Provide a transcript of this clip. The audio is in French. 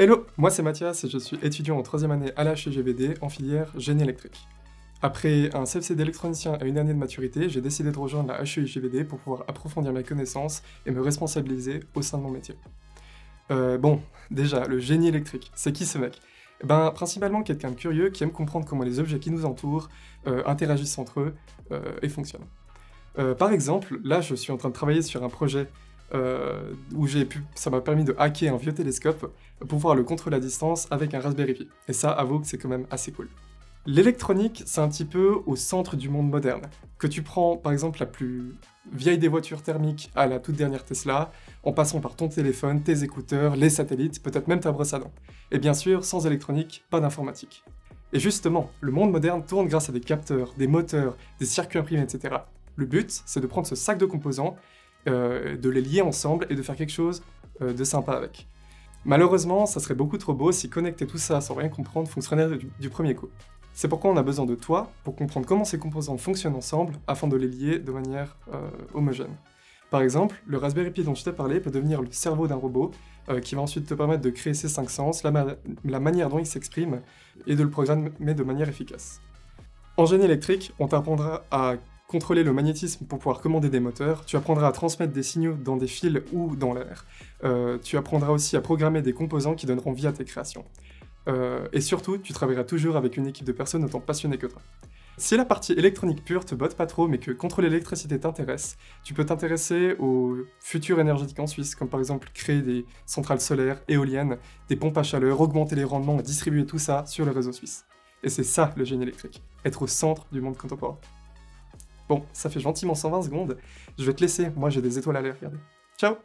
Hello, moi c'est Mathias et je suis étudiant en 3e année à la HEGVD en filière génie électrique. Après un CFC d'électronicien et une année de maturité, j'ai décidé de rejoindre la HEGVD pour pouvoir approfondir mes connaissances et me responsabiliser au sein de mon métier. Bon, déjà, le génie électrique, c'est qui ce mec? Principalement quelqu'un de curieux qui aime comprendre comment les objets qui nous entourent interagissent entre eux et fonctionnent. Par exemple, là je suis en train de travailler sur un projet où ça m'a permis de hacker un vieux télescope pour pouvoir le contrôler à distance avec un Raspberry Pi. Et ça, avoue que c'est quand même assez cool. L'électronique, c'est un petit peu au centre du monde moderne. Que tu prends par exemple la plus vieille des voitures thermiques à la toute dernière Tesla, en passant par ton téléphone, tes écouteurs, les satellites, peut-être même ta brosse à dents. Et bien sûr, sans électronique, pas d'informatique. Et justement, le monde moderne tourne grâce à des capteurs, des moteurs, des circuits imprimés, etc. Le but, c'est de prendre ce sac de composants, de les lier ensemble et de faire quelque chose de sympa avec. Malheureusement, ça serait beaucoup trop beau si connecter tout ça sans rien comprendre fonctionnait du premier coup. C'est pourquoi on a besoin de toi pour comprendre comment ces composants fonctionnent ensemble afin de les lier de manière homogène. Par exemple, le Raspberry Pi dont je t'ai parlé peut devenir le cerveau d'un robot qui va ensuite te permettre de créer ses 5 sens, la manière dont il s'exprime et de le programmer de manière efficace. En génie électrique, on t'apprendra à contrôler le magnétisme pour pouvoir commander des moteurs, tu apprendras à transmettre des signaux dans des fils ou dans l'air, tu apprendras aussi à programmer des composants qui donneront vie à tes créations. Et surtout, tu travailleras toujours avec une équipe de personnes autant passionnées que toi. Si la partie électronique pure te botte pas trop, mais que contrôler l'électricité t'intéresse, tu peux t'intéresser au futur énergétique en Suisse, comme par exemple créer des centrales solaires, éoliennes, des pompes à chaleur, augmenter les rendements et distribuer tout ça sur le réseau suisse. Et c'est ça le génie électrique, être au centre du monde contemporain. Bon, ça fait gentiment 120 secondes, je vais te laisser, moi j'ai des étoiles à l'air, regardez. Ciao!